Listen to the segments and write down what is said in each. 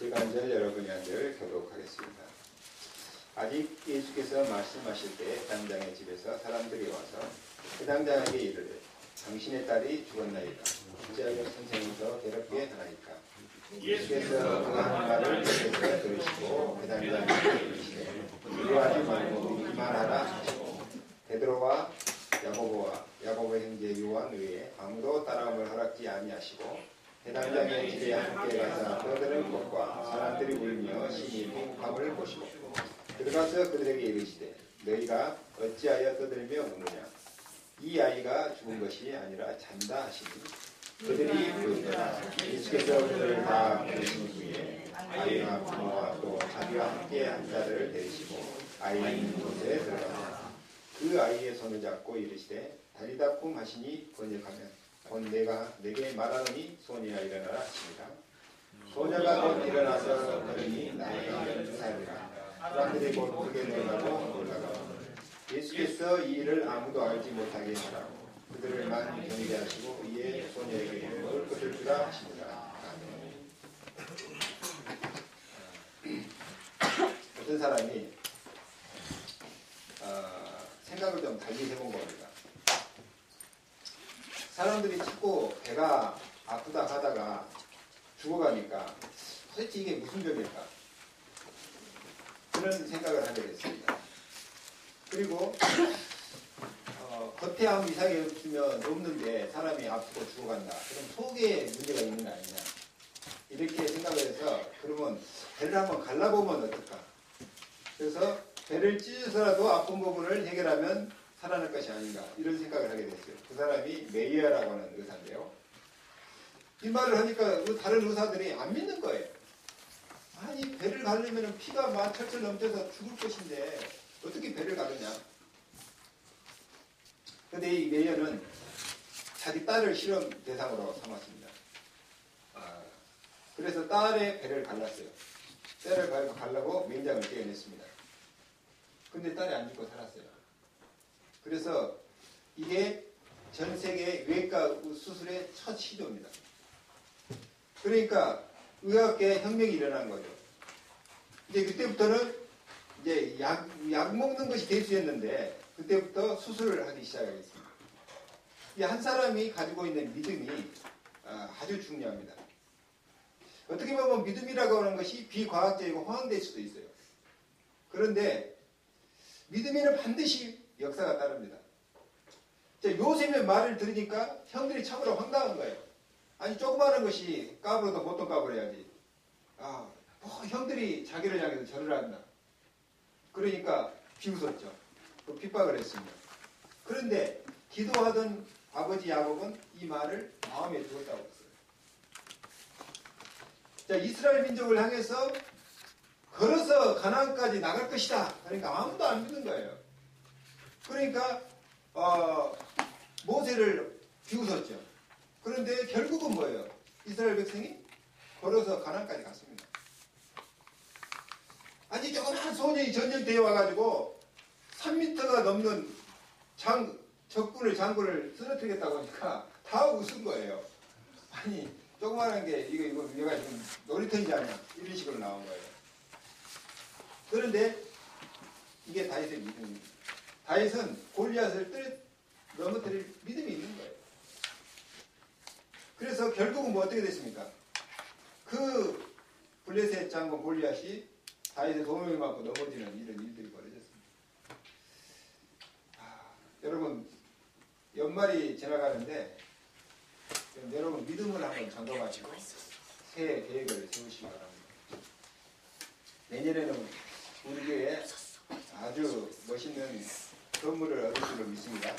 제가 이제 여러분이 한절 교독하겠습니다. 아직 예수께서 말씀하실 때 해당장의 집에서 사람들이 와서 해당장에게 이르되 당신의 딸이 죽었나이다. 어찌하여 선생님께서 괴롭게 하나이까. 예수께서 그 하는 말을 듣고 들으시고 해당장에게 이르시되 두려워하지 말고 믿기만 하라 하시고 베드로와 야고보의 형제 요한 외에 아무도 따라옴을 허락지 아니하시고 해당장의 집에 함께 가서 떠드는 것과 사람들이 울며 심히 행복함을 보시고 들어가서 그들에게 이르시되 너희가 어찌하여 떠들며 우느냐. 이 아이가 죽은 것이 아니라 잔다 하시니 그들이 부르더라. 예수께서 그들을 다 부르신 후에 아이와 부모와 또 자기와 함께 한 자를 데리시고 아이 있는 곳에 들어가서 그 아이의 손을 잡고 이르시되 달리다 쿵 하시니 번역하면 곧 내가 내게 말하노니 소녀야 일어나라 하십니다. 소녀가 곧 일어나서 걸으니 나이가 12살이라. 사람들이 곧 크게 놀라고 예수께서 이 일을 아무도 알지 못하게 하라고 그들을만 경계하시고 이에 소녀에게 먹을 것을 주라 하십니다. 어떤 사람이 생각을 좀 달리 해본 겁니다. 사람들이 자꾸 배가 아프다 하다가 죽어가니까 도대체 이게 무슨 병일까? 그런 생각을 하게 됐습니다. 그리고 겉에 아무 이상이 없는데 사람이 아프고 죽어간다. 그럼 속에 문제가 있는 거 아니냐. 이렇게 생각을 해서 그러면 배를 한번 갈라보면 어떨까? 그래서 배를 찢어서라도 아픈 부분을 해결하면 살아날 것이 아닌가. 이런 생각을 하게 됐어요. 그 사람이 메이어라고 하는 의사인데요. 이 말을 하니까 다른 의사들이 안 믿는 거예요. 아니 배를 가르면 피가 막 철철 넘쳐서 죽을 것인데 어떻게 배를 가르냐. 그런데 이 메이어는 자기 딸을 실험 대상으로 삼았습니다. 그래서 딸의 배를 갈랐어요. 딸을 갈라고 맹장을 떼어냈습니다. 근데 딸이 안 죽고 살았어요. 그래서 이게 전 세계 외과 수술의 첫 시도입니다. 그러니까 의학계 혁명이 일어난 거죠. 이제 그때부터는 이제 약 먹는 것이 대수였는데 그때부터 수술을 하기 시작하겠습니다. 이 한 사람이 가지고 있는 믿음이 아주 중요합니다. 어떻게 보면 믿음이라고 하는 것이 비과학적이고 허황될 수도 있어요. 그런데 믿음에는 반드시 역사가 따릅니다. 요셉의 말을 들으니까 형들이 참으로 황당한 거예요. 아니 조그마한 것이 까불어도 보통 까불어야지. 형들이 자기를 향해서 절을 한다. 그러니까 비웃었죠. 핍박을 했습니다. 그런데 기도하던 아버지 야곱은 이 말을 마음에 두었다고 했어요. 자, 이스라엘 민족을 향해서 걸어서 가나안까지 나갈 것이다. 그러니까 아무도 안 믿는 거예요. 그러니까 모세를 비웃었죠. 그런데 결국은 뭐예요? 이스라엘 백성이 걸어서 가나안까지 갔습니다. 아니 조그만 소년이 전쟁터에 와가지고 3m가 넘는 장군을 쓰러뜨리겠다고 하니까 다 웃은 거예요. 아니 조그만한 게 이거 내가 지금 놀이터인지 아냐 이런 식으로 나온 거예요. 그런데 이게 다윗의 믿음입니다. 다윗은 골리앗을 넘어뜨릴 믿음이 있는 거예요. 그래서 결국은 뭐 어떻게 됐습니까? 그 블레셋 장군 골리앗이 다윗의 도움을 받고 넘어지는 이런 일들이 벌어졌습니다. 여러분 연말이 지나가는데 여러분 믿음을 한번 점검하시고 새해 계획을 세우시기 바랍니다. 내년에는 우리 교회에 아주 멋있는 선물을 얻을 줄로 믿습니다.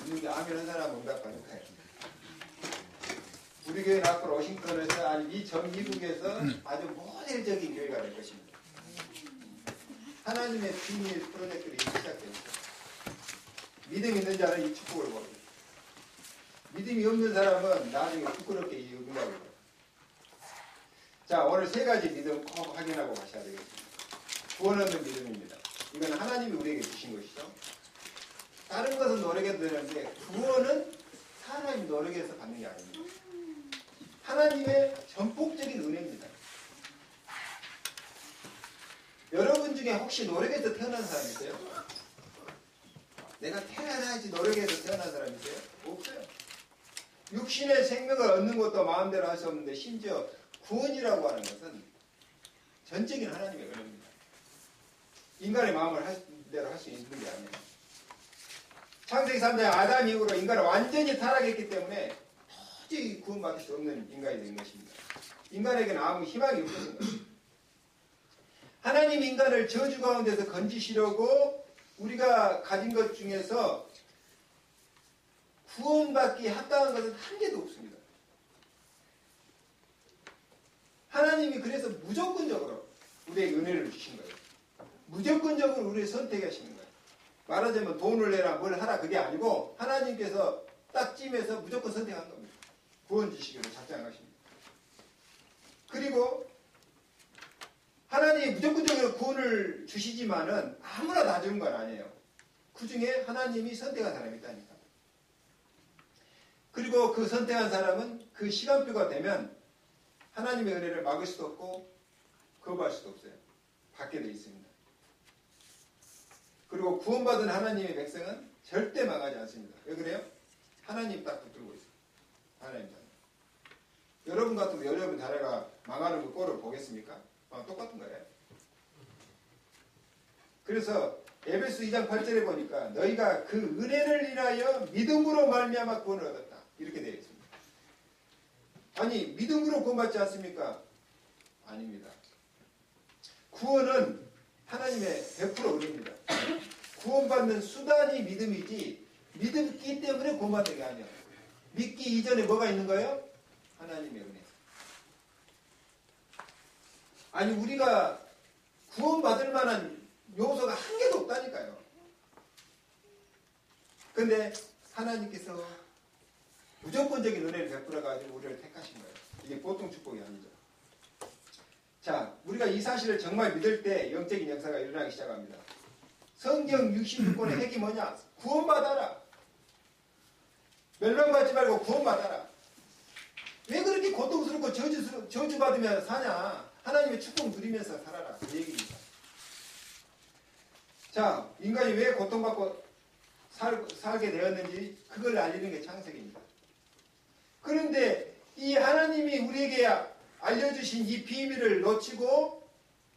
믿는데 아멘 한 사람 응답하는 거예요. 우리 교회는 앞으로 워싱턴에서 아니 전 미국에서 아주 모델적인 교회가 될 것입니다. 하나님의 비밀 프로젝트들이 시작됩니다. 믿음 있는 자는 이 축복을 봅니다. 믿음이 없는 사람은 나중에 부끄럽게 이 응답을 봅니다. 자, 오늘 세 가지 믿음 꼭 확인하고 가셔야 되겠습니다. 구원 얻는 믿음입니다. 이건 하나님이 우리에게 주신 것이죠. 다른 것은 노력해도 되는데 구원은 사람이 노력해서 받는 게 아닙니다. 하나님의 전폭적인 은혜입니다. 혹시 노력해서 태어난 사람 있어요? 내가 태어나야지 노력해서 태어난 사람 있어요? 없어요. 육신의 생명을 얻는 것도 마음대로 할 수 없는데 심지어 구원이라고 하는 것은 전적인 하나님의 은혜입니다. 인간의 마음을 대로 할 수 있는 게 아니에요. 창세기 3장 아담 이후로 인간은 완전히 타락했기 때문에 도저히 구원받을 수 없는 인간이 된 것입니다. 인간에게는 아무 희망이 없는 것입니다. 하나님 인간을 저주 가운데서 건지시려고 우리가 가진 것 중에서 구원받기에 합당한 것은 한 개도 없습니다. 하나님이 그래서 무조건적으로 우리에게 은혜를 주신 거예요. 무조건적으로 우리를 선택하시는 거예요. 말하자면 돈을 내라 뭘 하라 그게 아니고 하나님께서 딱 찜해서 무조건 선택한 겁니다. 구원 주시기로 작정하십니다. 그리고 하나님이 무조건적으로 구원을 주시지만은 아무나 다 주는 건 아니에요. 그 중에 하나님이 선택한 사람이 있다니까. 그리고 그 선택한 사람은 그 시간표가 되면 하나님의 은혜를 막을 수도 없고 거부할 수도 없어요. 받게 되어 있습니다. 그리고 구원받은 하나님의 백성은 절대 망하지 않습니다. 왜 그래요? 하나님 딱 붙들고 있어요. 하나님 자녀. 여러분 같으면 여러분 자녀가 망하는 그 꼴을 보겠습니까? 똑같은 거예요. 그래서 에베소 2장 8절에 보니까 너희가 그 은혜를 인하여 믿음으로 말미암아 구원을 얻었다. 이렇게 되어 있습니다. 아니 믿음으로 구원받지 않습니까? 아닙니다. 구원은 하나님의 100% 은혜입니다. 구원받는 수단이 믿음이지 믿음기 때문에 구원받는 게 아니에요. 믿기 이전에 뭐가 있는 거예요? 하나님의 은혜. 아니 우리가 구원받을 만한 요소가 한 개도 없다니까요. 근데 하나님께서 무조건적인 은혜를 베풀어가지고 우리를 택하신 거예요. 이게 보통 축복이 아니죠. 자, 우리가 이 사실을 정말 믿을 때 영적인 역사가 일어나기 시작합니다. 성경 66권의 핵이 뭐냐? 구원받아라. 멸망받지 말고 구원받아라. 왜 그렇게 고통스럽고 저주받으며 사냐? 하나님의 축복 누리면서 살아라. 그 얘기입니다. 자, 인간이 왜 고통받고 살게 되었는지 그걸 알리는 게 창세기입니다. 그런데 이 하나님이 우리에게 알려주신 이 비밀을 놓치고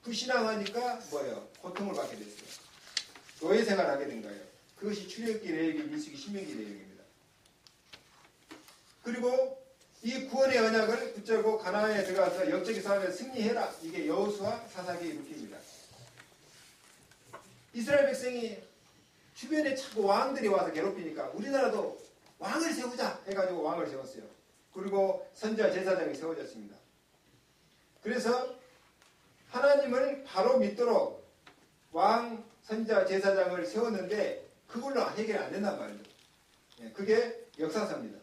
불신앙하니까 뭐예요? 고통을 받게 됐어요. 노예 생활하게 된 거예요. 그것이 출애굽기 레위기 민수기 신명기 내용입니다. 그리고 이 구원의 언약을 붙잡고 가나안에 들어가서 영적인 싸움에 승리해라. 이게 여호수아 사사기의 루키입니다. 이스라엘 백성이 주변에 자꾸 왕들이 와서 괴롭히니까 우리나라도 왕을 세우자 해가지고 왕을 세웠어요. 그리고 선지자 제사장이 세워졌습니다. 그래서 하나님을 바로 믿도록 왕, 선지자, 제사장을 세웠는데 그걸로 해결이 안 된단 말이죠. 그게 역사서입니다.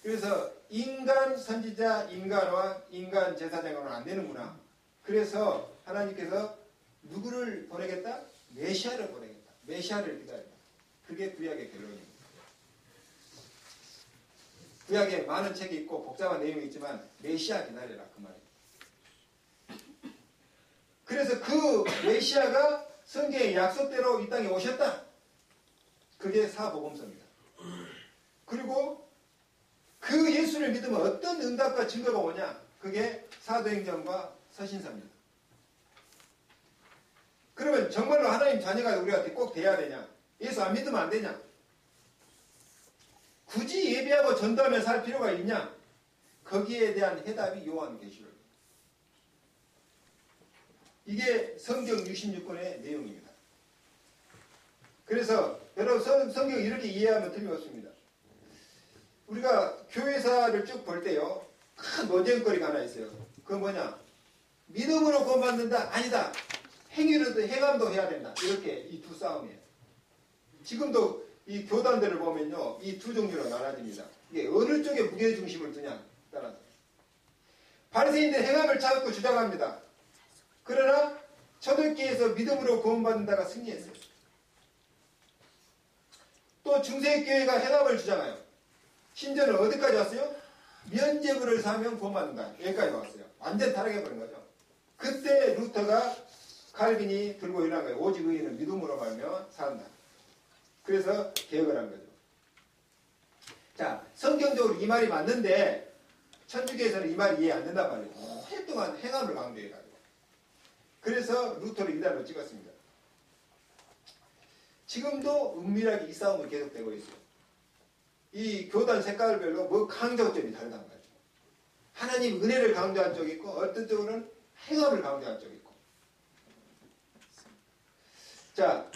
그래서 인간 선지자, 인간 왕, 인간 제사장으로는 안 되는구나. 그래서 하나님께서 누구를 보내겠다? 메시아를 보내겠다. 메시아를 기다린다. 그게 구약의 결론입니다. 구약에 많은 책이 있고 복잡한 내용이 있지만 메시아 기다려라 그 말이에요. 그래서 그 메시아가 성경의 약속대로 이 땅에 오셨다. 그게 사복음서입니다. 그리고 그 예수를 믿으면 어떤 응답과 증거가 오냐? 그게 사도행전과 서신서입니다. 그러면 정말로 하나님 자녀가 우리가 꼭 돼야 되냐? 예수 안 믿으면 안 되냐? 굳이 예배하고 전도하며 살 필요가 있냐? 거기에 대한 해답이 요한계시록. 이게 성경 66권의 내용입니다. 그래서 여러분 성경 이렇게 이해하면 틀림없습니다. 우리가 교회사를 쭉 볼 때요. 큰 논쟁거리가 하나 있어요. 그건 뭐냐? 믿음으로 구원받는다? 아니다. 행위로도 행함도 해야 된다. 이렇게 이 두 싸움이에요. 지금도 이 교단들을 보면요. 이 두 종류로 나눠집니다. 이게 어느 쪽에 무게중심을 두냐 따라서. 바리새인들 행함을 찾고 주장합니다. 그러나 초대교회에서 믿음으로 구원받는다가 승리했어요. 또 중세교회가 행함을 주장해요. 심지어는 어디까지 왔어요? 면죄부를 사면 구원받는다. 여기까지 왔어요. 완전 타락해버린 거죠. 그때 루터가 칼빈이 들고 일어난 거예요. 오직 의인은 믿음으로 말며 산다. 그래서 개혁을 한 거죠. 자, 성경적으로 이 말이 맞는데 천주교에서는 이 말이 이해 안 된단 말이에요. 오랫동안 행함을 강조해가지고. 그래서 루터를 이단으로 찍었습니다. 지금도 은밀하게 이 싸움은 계속되고 있어요. 이 교단 색깔별로 뭐 강조점이 다르단 말이에요. 하나님 은혜를 강조한 쪽이 있고 어떤 쪽으로는 행함을 강조한 쪽이 있고. 자,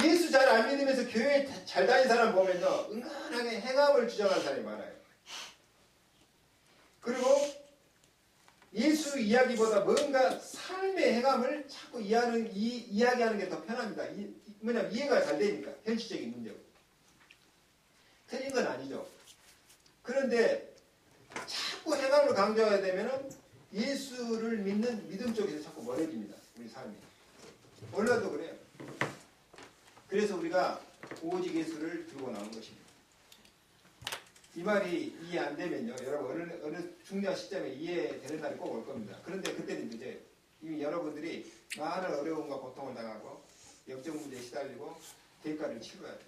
예수 잘 안 믿으면서 교회 잘 다닌 사람 보면요, 은근하게 행함을 주장하는 사람이 많아요. 그리고 예수 이야기보다 뭔가 삶의 행함을 자꾸 이야기하는 게 더 편합니다. 뭐냐면 이해가 잘 되니까, 현실적인 문제고. 틀린 건 아니죠. 그런데 자꾸 행함을 강조해야 되면은 예수를 믿는 믿음 쪽에서 자꾸 멀어집니다. 우리 삶이. 오늘도 그래요. 그래서 우리가 오직 예수를 들고 나온 것입니다. 이 말이 이해 안 되면요, 여러분 어느 중요한 시점에 이해되는 날이 꼭 올 겁니다. 그런데 그때는 이제 이미 여러분들이 많은 어려움과 고통을 당하고 영적 문제에 시달리고 대가를 치러야 돼요.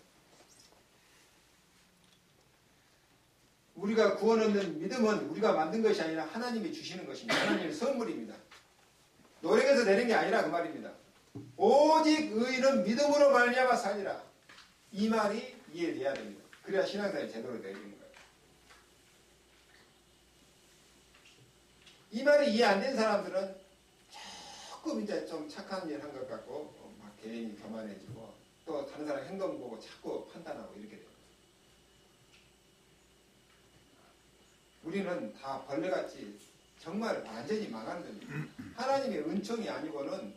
우리가 구원 얻는 믿음은 우리가 만든 것이 아니라 하나님이 주시는 것입니다. 하나님의 선물입니다. 노력해서 되는 게 아니라 그 말입니다. 오직 의인은 믿음으로 말미암아 살리라. 이 말이 이해돼야 됩니다. 그래야 신앙생활이 제대로 되는 거예요. 이 말이 이해 안 된 사람들은 조금 이제 좀 착한 일 한 것 같고 막 괜히 교만해지고 또 다른 사람 행동 보고 자꾸 판단하고 이렇게 돼요. 우리는 다 벌레같이 정말 완전히 망하는 겁니다. 하나님의 은총이 아니고는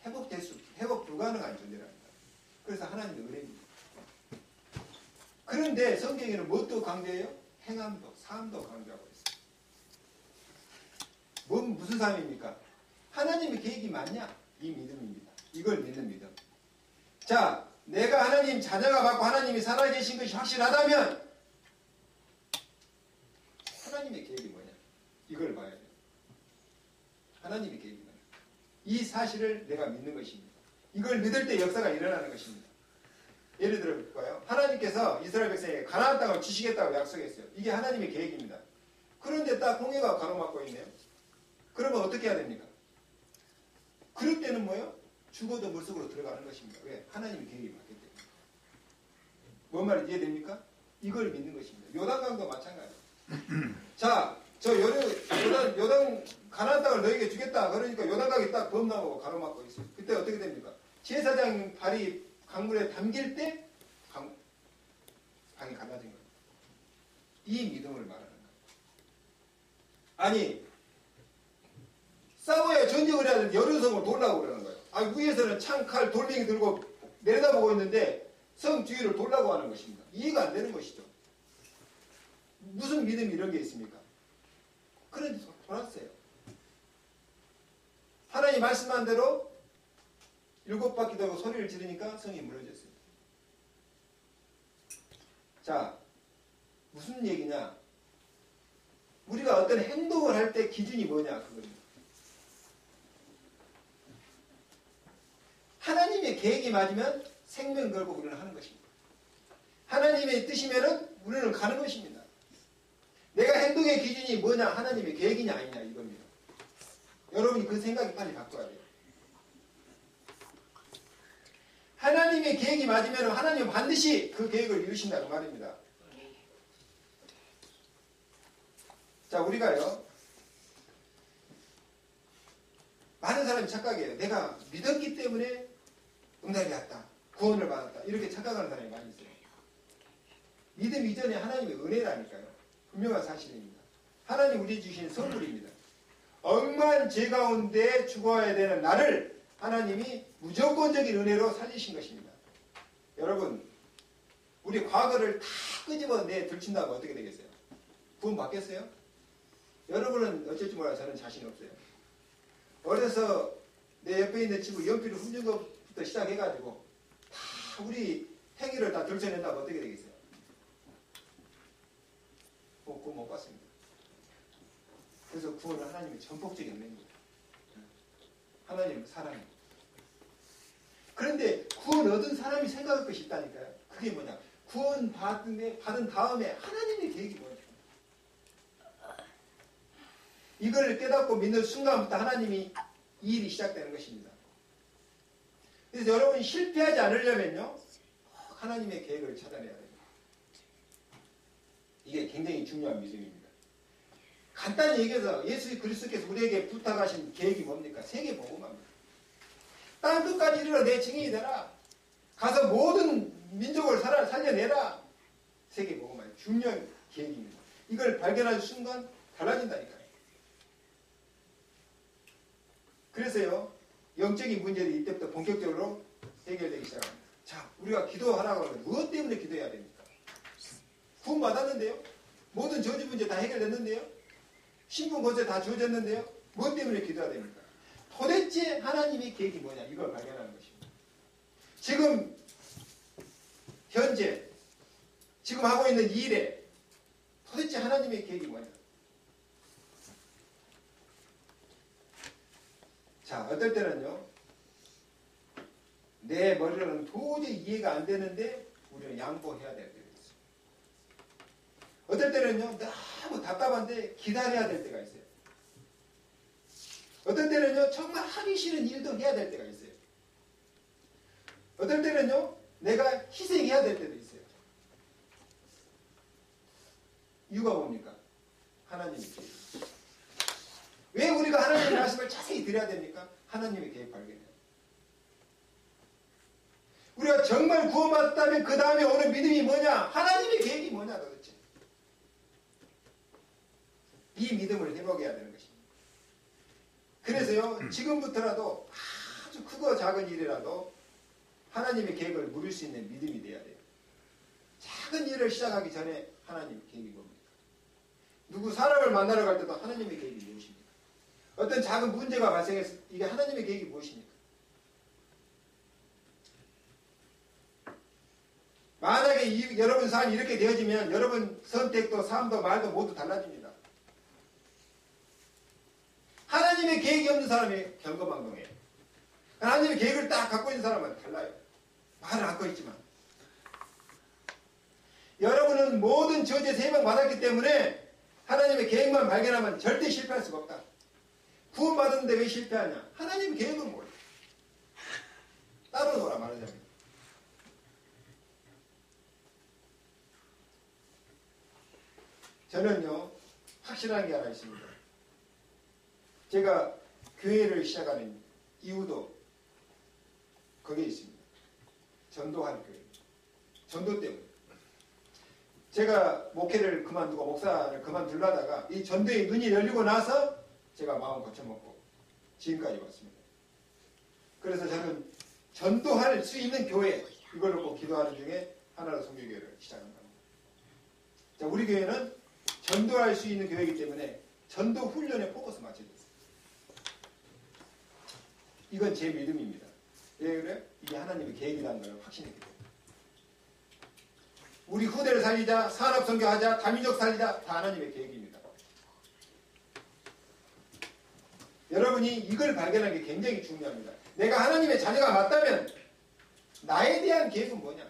회복 불가능한 존재랍니다. 그래서 하나님의 은혜입니다. 그런데 성경에는 무엇도 강조해요? 행함도, 삶도 강조하고 있어요. 무슨 삶입니까? 하나님의 계획이 맞냐? 이 믿음입니다. 이걸 믿는 믿음. 자, 내가 하나님 자녀가 받고 하나님이 살아계신 것이 확실하다면 하나님의 계획이 뭐냐? 이걸 봐야 돼요. 하나님의 계획이 뭐냐? 이 사실을 내가 믿는 것입니다. 이걸 믿을 때 역사가 일어나는 것입니다. 예를 들어 볼까요? 하나님께서 이스라엘 백성에게 가나안 땅을 주시겠다고 약속했어요. 이게 하나님의 계획입니다. 그런데 딱 홍해가 가로막고 있네요. 그러면 어떻게 해야 됩니까? 그럴 때는 뭐예요? 죽어도 물속으로 들어가는 것입니다. 왜? 하나님의 계획이 맞기 때문에. 뭔 말인지 이해됩니까? 이걸 믿는 것입니다. 요단강도 마찬가지예요. 자, 저 요단 가나안 땅을 너에게 주겠다. 그러니까 요단강이 딱 범람하고 가로막고 있어요. 그때 어떻게 됩니까? 제사장 발이 강물에 담길 때 강이 갈라진 거예요. 이 믿음을 말하는 거예요. 아니, 싸워야 전쟁을 해야 되는데 여론성을 돌라고 그러는 거예요. 아니, 위에서는 창, 칼, 돌멩이 들고 내려다보고 있는데 성 주위를 돌라고 하는 것입니다. 이해가 안 되는 것이죠. 무슨 믿음이 이런 게 있습니까? 그런데 돌았어요. 하나님 말씀한 대로 7바퀴 돌고 소리를 지르니까 성이 무너졌어요. 자, 무슨 얘기냐? 우리가 어떤 행동을 할 때 기준이 뭐냐? 그겁니다. 하나님의 계획이 맞으면 생명 걸고 우리는 하는 것입니다. 하나님의 뜻이면은 우리는 가는 것입니다. 내가 행동의 기준이 뭐냐? 하나님의 계획이냐 아니냐 이겁니다. 여러분이 그 생각이 빨리 바꿔야 돼요. 하나님의 계획이 맞으면 하나님은 반드시 그 계획을 이루신다는 말입니다. 자, 우리가요, 많은 사람이 착각해요. 내가 믿었기 때문에 응답이 왔다, 구원을 받았다, 이렇게 착각하는 사람이 많이 있어요. 믿음 이전에 하나님의 은혜라니까요. 분명한 사실입니다. 하나님 우리 주신 선물입니다. 억만 죄 가운데 죽어야 되는 나를 하나님이 무조건적인 은혜로 살리신 것입니다. 여러분, 우리 과거를 다 끄집어내 들춘다면 어떻게 되겠어요? 구원 받겠어요? 여러분은 어쩔지 몰라요. 저는 자신 없어요. 어려서 내 옆에 있는 친구 연필을 훔친 것부터 시작해가지고 다 우리 행위를 다 들춰낸다면 어떻게 되겠어요? 구원 못 받습니다. 그래서 구원은 하나님의 전폭적인 은혜입니다. 하나님의 사랑입니다. 그런데 구원 얻은 사람이 생각할 것이 있다니까요. 그게 뭐냐? 구원 받은 다음에 하나님의 계획이 뭐냐? 이걸 깨닫고 믿는 순간부터 하나님이 이 일이 시작되는 것입니다. 그래서 여러분이 실패하지 않으려면요, 하나님의 계획을 찾아내야 됩니다. 이게 굉장히 중요한 믿음입니다. 간단히 얘기해서 예수 그리스도께서 우리에게 부탁하신 계획이 뭡니까? 세계복음화입니다. 땅 끝까지 이르러 내 증인이 되라. 가서 모든 민족을 살려내라. 세계복음화의 중요한 계획입니다. 이걸 발견할 순간 달라진다니까요. 그래서요, 영적인 문제들이 이때부터 본격적으로 해결되기 시작합니다. 자, 우리가 기도하라고 하면 무엇 때문에 기도해야 됩니까? 구원 받았는데요? 모든 저주 문제 다 해결됐는데요? 신분 권세 다 주어졌는데요? 무엇 때문에 기도해야 됩니까? 도대체 하나님의 계획이 뭐냐? 이걸 발견하는 것입니다. 지금 현재 지금 하고 있는 이 일에 도대체 하나님의 계획이 뭐냐? 자, 어떨 때는요, 내 머리로는 도저히 이해가 안 되는데 우리는 양보해야 될 때가 있어요. 어떨 때는요, 너무 답답한데 기다려야 될 때가 있어요. 어떨 때는요, 정말 하기 싫은 일도 해야 될 때가 있어요. 어떨 때는요, 내가 희생해야 될 때도 있어요. 이유가 뭡니까? 하나님의 계획. 왜 우리가 하나님의 말씀을 자세히 드려야 됩니까? 하나님의 계획 발견해요. 우리가 정말 구원받았다면 그 다음에 오는 믿음이 뭐냐? 하나님의 계획이 뭐냐 도대체? 이 믿음을 회복해야 되는 것입니다. 그래서요, 지금부터라도 아주 크고 작은 일이라도 하나님의 계획을 물을 수 있는 믿음이 돼야 돼요. 작은 일을 시작하기 전에 하나님의 계획이 뭡니까? 누구 사람을 만나러 갈 때도 하나님의 계획이 무엇입니까? 어떤 작은 문제가 발생했을 때 이게 하나님의 계획이 무엇입니까? 만약에 여러분 삶이 이렇게 되어지면 여러분 선택도 삶도 말도 모두 달라집니다. 하나님의 계획이 없는 사람이 경거망동해요. 하나님의 계획을 딱 갖고 있는 사람은 달라요. 말을 안고 있지만. 여러분은 모든 저주에서 해방받았기 때문에 하나님의 계획만 발견하면 절대 실패할 수가 없다. 구원받았는데 왜 실패하냐? 하나님의 계획은 몰라. 따로 놀아 말하자면. 저는요, 확실한 게 하나 있습니다. 제가 교회를 시작하는 이유도 거기에 있습니다. 전도하는 교회. 전도 때문에. 제가 목회를 그만두고 목사를 그만두려다가 이 전도의 눈이 열리고 나서 제가 마음 고쳐먹고 지금까지 왔습니다. 그래서 저는 전도할 수 있는 교회, 이걸 놓고 기도하는 중에 하나로 성교교회를 시작한다. 자, 우리 교회는 전도할 수 있는 교회이기 때문에 전도 훈련에 포커스 맞춰져 있어요. 이건 제 믿음입니다. 왜 그래요? 이게 하나님의 계획이라는 걸 확신했기 때문에. 우리 후대를 살리자, 산업 선교하자, 다민족 살리자, 다 하나님의 계획입니다. 여러분이 이걸 발견하는 게 굉장히 중요합니다. 내가 하나님의 자녀가 맞다면 나에 대한 계획은 뭐냐?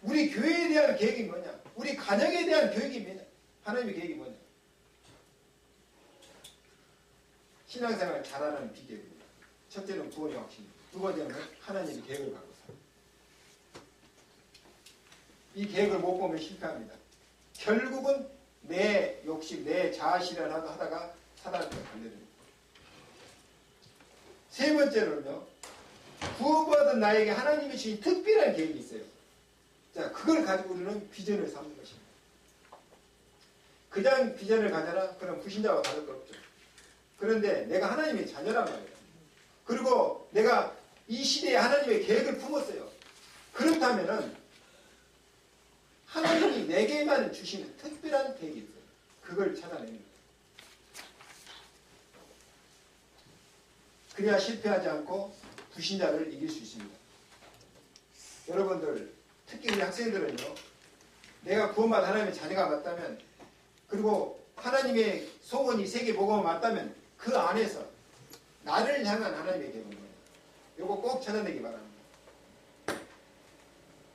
우리 교회에 대한 계획이 뭐냐? 우리 가정에 대한 계획이 뭐냐? 하나님의 계획이 뭐냐? 신앙생활을 잘하는 비결입니다. 첫째는 구원의 확신입니다. 두 번째는 하나님의 계획을 갖고 살아요. 이 계획을 못 보면 실패합니다. 결국은 내 욕심, 내 자아실현을 하다가 사단한테 걸려듭니다. 세 번째로는요, 구원받은 나에게 하나님이 주신 특별한 계획이 있어요. 자, 그걸 가지고 우리는 비전을 삼는 것입니다. 그냥 비전을 가져라? 그럼 불신자와 다를 거 없죠. 그런데 내가 하나님의 자녀란 말이에요. 그리고 내가 이 시대에 하나님의 계획을 품었어요. 그렇다면은 하나님이 내게만 주신 특별한 계획이 있어요. 그걸 찾아냅니다. 그래야 실패하지 않고 불신자를 이길 수 있습니다. 여러분들, 특히 우리 학생들은요, 내가 구원받은 하나님의 자녀가 맞다면, 그리고 하나님의 소원이 세계 복음이 맞다면 그 안에서 나를 향한 하나님의 계획은 뭐예요? 이거 꼭 찾아내기 바랍니다.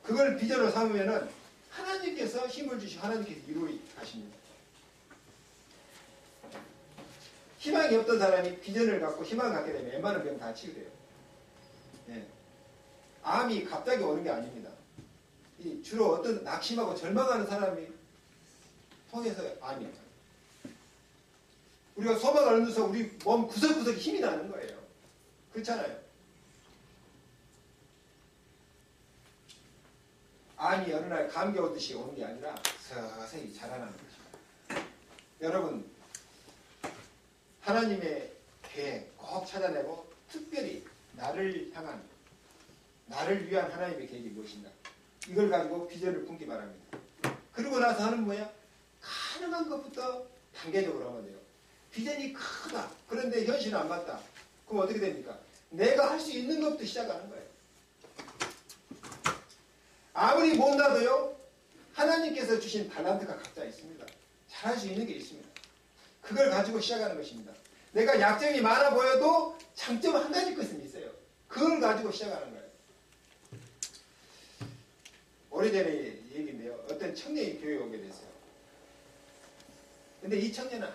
그걸 비전으로 삼으면은 하나님께서 힘을 주시고 하나님께서 이루어 가십니다. 희망이 없던 사람이 비전을 갖고 희망을 갖게 되면 웬만한 병 다 치유돼요. 예. 암이 갑자기 오는 게 아닙니다. 주로 어떤 낙심하고 절망하는 사람이 통해서 암이 와요. 우리가 소망을 얻으면서 우리 몸 구석구석에 힘이 나는 거예요. 그렇잖아요. 암이 어느 날 감기 오듯이 오는 게 아니라 서서히 자라나는 것입니다. 여러분, 하나님의 계획 꼭 찾아내고 특별히 나를 향한, 나를 위한 하나님의 계획이 무엇인가, 이걸 가지고 비전을 품기 바랍니다. 그러고 나서 하는 뭐야? 가능한 것부터 단계적으로 하면 돼요. 비전이 크다. 그런데 현실은 안 맞다. 그럼 어떻게 됩니까? 내가 할 수 있는 것부터 시작하는 거예요. 아무리 못나도요, 하나님께서 주신 달란트가 각자 있습니다. 잘할 수 있는 게 있습니다. 그걸 가지고 시작하는 것입니다. 내가 약점이 많아 보여도 장점 한 가지 것은 있어요. 그걸 가지고 시작하는 거예요. 오래전에 얘기인데요. 어떤 청년이 교회에 오게 됐어요. 근데 이 청년은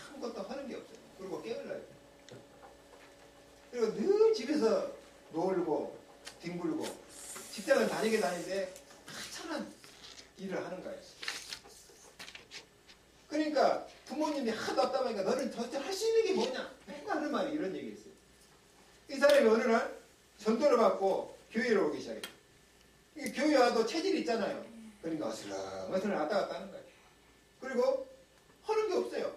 아무것도 하는 게 없어요. 그리고 게을러요. 그리고 늘 집에서 놀고 뒹굴고 직장을 다니는데 하찮은 일을 하는 거예요. 그러니까 부모님이 하도 답답하니까 너는 도대체 할 수 있는 게 뭐냐? 맨날 하는 말이 이런 얘기했어요. 이 사람이 어느 날 전도를 받고 교회로 오기 시작해요. 교회 와도 체질이 있잖아요. 그러니까 어슬렁어슬렁 왔다 갔다 하는 거예요. 그리고 하는 게 없어요.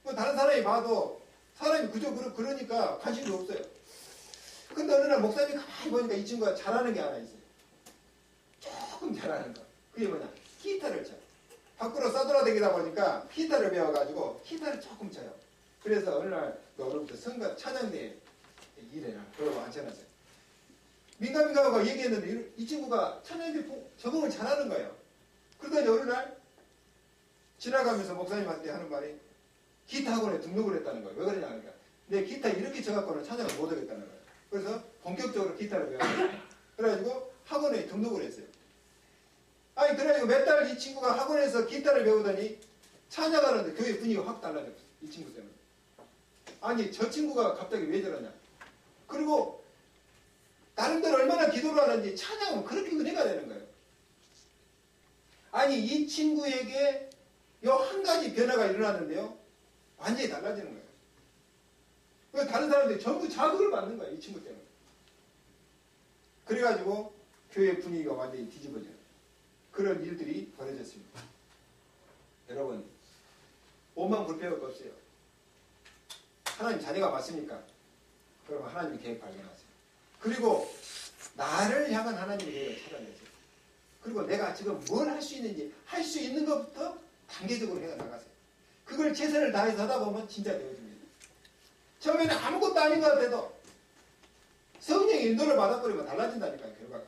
뭐 다른 사람이 봐도 사람이 그저 그러니까 관심도 없어요. 근데 어느 날 목사님이 가만히 보니까 이 친구가 잘하는 게 하나 있어요. 조금 잘하는 거. 그게 뭐냐? 기타를 쳐요. 밖으로 싸돌아다니다 보니까 기타를 배워가지고 기타를 조금 쳐요. 그래서 어느 날 너로부터 성가 찬양대에 일해라. 그러고 앉혀놨어요. 민감민감하고 얘기했는데 이 친구가 찬양대 적응을 잘하는 거예요. 그러더니 어느 날 지나가면서 목사님한테 하는 말이 기타 학원에 등록을 했다는 거예요. 왜 그러냐 하니까 내 기타 이렇게 쳐갖고는 찬양을 못 하겠다는 거예요. 그래서 본격적으로 기타를 배웠어요. 그래가지고 학원에 등록을 했어요. 아니 그래가지고 몇 달 이 친구가 학원에서 기타를 배우더니 찬양하는데 교회 분위기가 확 달라졌어요. 이 친구 때문에. 아니 저 친구가 갑자기 왜 저러냐. 그리고 나름대로 얼마나 기도를 하는지 찬양은 그렇게 은혜가 되는 거예요. 아니 이 친구에게 요 한 가지 변화가 일어났는데요. 완전히 달라지는 거예요. 그래서 다른 사람들이 전부 자극을 받는 거예요. 이 친구 때문에. 그래가지고 교회 분위기가 완전히 뒤집어져요. 그런 일들이 벌어졌습니다. 여러분, 오만 불평할 거 없어요. 하나님 자녀가 맞습니까? 그러면 하나님의 계획 발견하세요. 그리고 나를 향한 하나님의 계획을 찾아내세요. 그리고 내가 지금 뭘 할 수 있는지 할 수 있는 것부터 단계적으로 해 나가세요. 그걸 최선을 다해서 하다 보면 진짜 되어집니다. 처음에는 아무것도 아닌 것 같아도 성령의 인도를 받아버리면 달라진다니까요. 결과가.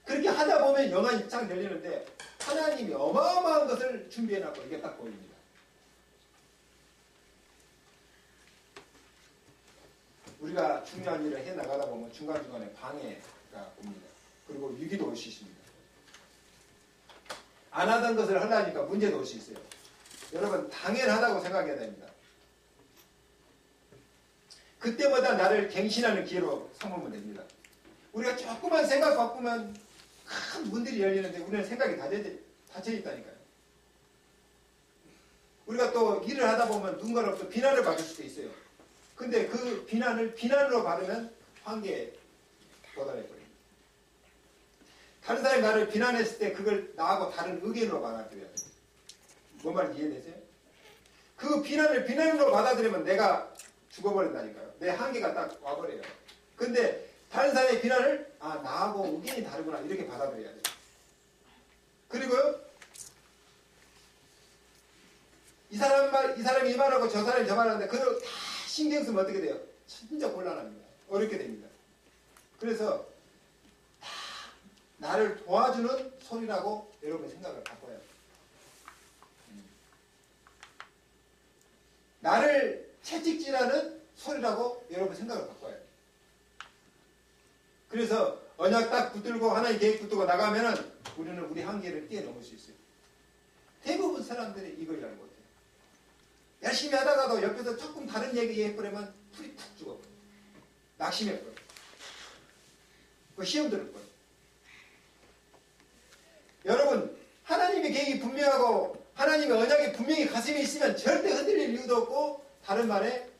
그렇게 하다 보면 영안이 쫙 열리는데 하나님이 어마어마한 것을 준비해놨고 이게 딱 보입니다. 우리가 중요한 일을 해나가다 보면 중간중간에 방해가 옵니다. 그리고 위기도 올 수 있습니다. 안 하던 것을 하려니까 문제도 올 수 있어요. 여러분 당연하다고 생각해야 됩니다. 그때마다 나를 갱신하는 기회로 삼으면 됩니다. 우리가 조금만 생각 바꾸면 큰 문들이 열리는데 우리는 생각이 닫혀 있다니까요. 우리가 또 일을 하다 보면 누군가로부터 비난을 받을 수도 있어요. 근데 그 비난을 비난으로 받으면 한계에 도달해버립니다. 다른 사람이 나를 비난했을 때 그걸 나하고 다른 의견으로 받아들여야 돼요. 뭔 말인지 이해되세요? 그 비난을 비난으로 받아들이면 내가 죽어버린다니까요. 내 한계가 딱 와버려요. 근데 다른 사람의 비난을 나하고 의견이 다르구나 이렇게 받아들여야 돼요. 그리고요 이 사람이 이 말하고 저 사람이 저 말하는데 그걸 다 신경 쓰면 어떻게 돼요? 진짜 곤란합니다. 어렵게 됩니다. 그래서 다 나를 도와주는 소리라고 여러분의 생각을 바꿔야 돼요. 나를 채찍질하는 소리라고 여러분 생각을 바꿔야 돼요. 그래서 언약 딱 붙들고 하나님 계획 붙들고 나가면은 우리는 우리 한계를 뛰어넘을 수 있어요. 대부분 사람들이 이걸 알고 못해요. 열심히 하다가도 옆에서 조금 다른 얘기 해버리면 풀이 푹 죽어. 낙심해버려. 그 시험 들을 거예요. 여러분, 하나님의 계획이 분명하고 하나님의 언약이 분명히 가슴에 있으면 절대 흔들릴 이유도 없고, 다른 말에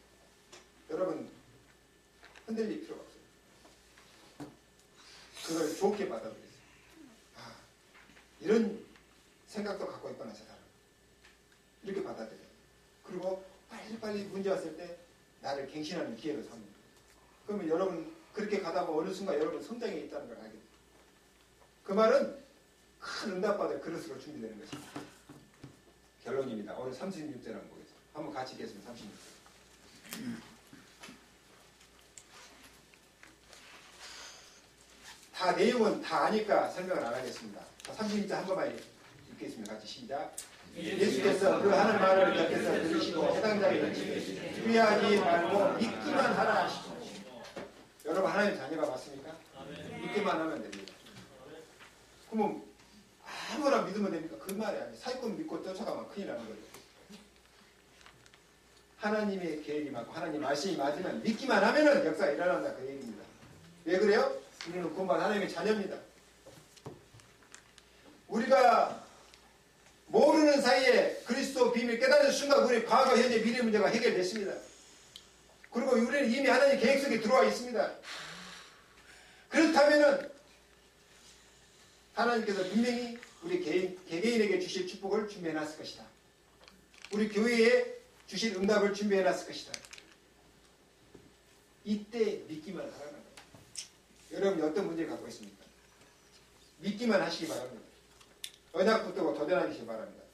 여러분 흔들릴 필요가 없어요. 그걸 좋게 받아들이세요. 아, 이런 생각도 갖고 있구나 저 사람. 이렇게 받아들여요. 그리고 빨리빨리 문제 왔을 때 나를 갱신하는 기회로 삼는 거예요. 그러면 여러분 그렇게 가다 보면 어느 순간 여러분 성장에 있다는 걸 알게 돼요. 그 말은 큰 응답받을 그릇으로 준비되는 것입니다. 결론입니다. 오늘 36절을 한번 보겠습니다. 한번 같이 읽겠습니다. 36절. 다 내용은 다 아니까 설명을 안 하겠습니다. 36절 한 번만 읽겠습니다. 같이 시작. 예수께서 그 하는 말을 곁에서 들으시고 해당자에게 주의하지 말고 믿기만 하라 하시고. 여러분 하나님 자녀가 맞습니까? 믿기만 하면 됩니다. 그러면 아무나 믿으면 됩니까? 그 말이 아니에요. 사기꾼 믿고 쫓아가면 큰일 나는 거예요. 하나님의 계획이 맞고 하나님 말씀이 맞으면 믿기만 하면은 역사가 일어난다 그 얘기입니다. 왜 그래요? 우리는 구원받은 하나님의 자녀입니다. 우리가 모르는 사이에 그리스도 비밀 깨달은 순간 우리 과거, 현재, 미래 문제가 해결됐습니다. 그리고 우리는 이미 하나님의 계획 속에 들어와 있습니다. 그렇다면은 하나님께서 분명히 우리 개개인에게 주실 축복을 준비해놨을 것이다. 우리 교회에 주실 응답을 준비해놨을 것이다. 이때 믿기만 하라는 거예요. 여러분이 어떤 문제를 갖고 있습니까? 믿기만 하시기 바랍니다. 언약 붙들고 도전하시기 바랍니다.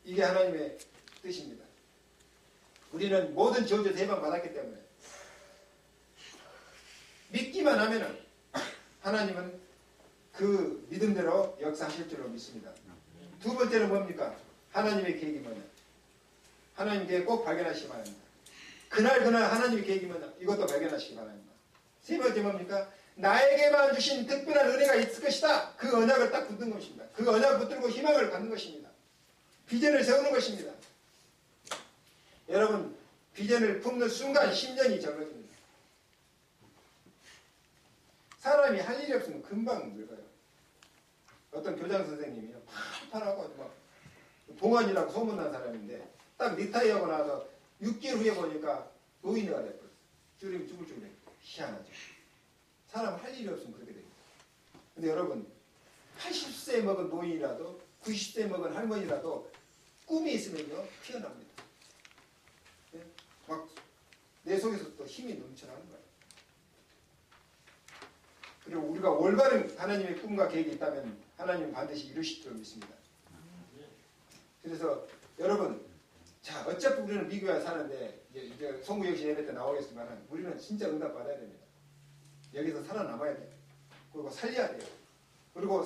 이게 하나님의 뜻입니다. 우리는 모든 저주 대방 받았기 때문에 믿기만 하면은 하나님은 그 믿음대로 역사하실 줄로 믿습니다. 두 번째는 뭡니까? 하나님의 계획이 뭐냐? 하나님 계획 꼭 발견하시기 바랍니다. 그날 하나님의 계획이 뭐냐? 이것도 발견하시기 바랍니다. 세 번째 뭡니까? 나에게만 주신 특별한 은혜가 있을 것이다. 그 언약을 딱 붙든 것입니다. 그 언약을 붙들고 희망을 갖는 것입니다. 비전을 세우는 것입니다. 여러분 비전을 품는 순간 심년이 적어집니다. 사람이 할 일이 없으면 금방 늙어요. 어떤 교장 선생님이요. 팔팔하고 막 동안이라고 소문난 사람인데 딱 리타이어하고 나서 6개월 후에 보니까 노인네가 돼버렸어요. 줄이면 죽을 줄에 희한하죠. 사람 할 일이 없으면 그렇게 됩니다. 근데 여러분 80세 먹은 노인이라도 90세 먹은 할머니라도 꿈이 있으면요 피어납니다. 네? 막 내 속에서 또 힘이 넘쳐나는 거예요. 그리고 우리가 올바른 하나님의 꿈과 계획이 있다면 하나님은 반드시 이루실 줄 믿습니다. 그래서 여러분 자 어차피 우리는 미국에 사는데 이제 송구역시 예배 때 나오겠지만 우리는 진짜 응답 받아야 됩니다. 여기서 살아남아야 돼요. 그리고 살려야 돼요. 그리고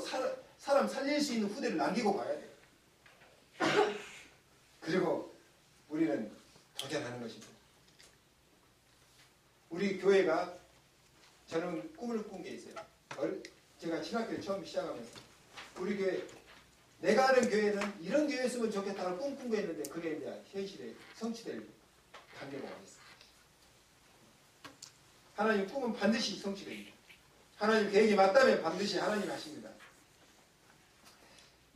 사람 살릴 수 있는 후대를 남기고 가야 돼요. 그리고 우리는 도전하는 것입니다. 우리 교회가 저는 꿈을 꾼 게 있어요. 제가 신학교를 처음 시작하면서 우리 교회 내가 아는 교회는 이런 교회였으면 좋겠다고 꿈꾼 거 있는데 그게 이제 현실에 성취될 단계가 와 있어요. 하나님 꿈은 반드시 성취됩니다. 하나님 계획이 맞다면 반드시 하나님이 하십니다.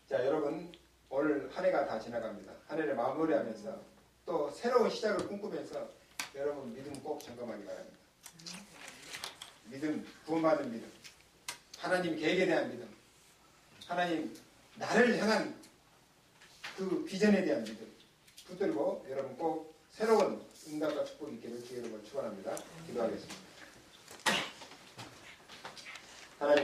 자 여러분 오늘 한 해가 다 지나갑니다. 한 해를 마무리하면서 또 새로운 시작을 꿈꾸면서 여러분 믿음 꼭 점검하기 바랍니다. 믿음, 구원받은 믿음, 하나님 계획에 대한 믿음, 하나님 나를 향한 그 비전에 대한 믿음 붙들고 여러분 꼭 새로운 응답과 축복이 있기를 주의 이름으로 축원합니다. 기도하겠습니다. 하나님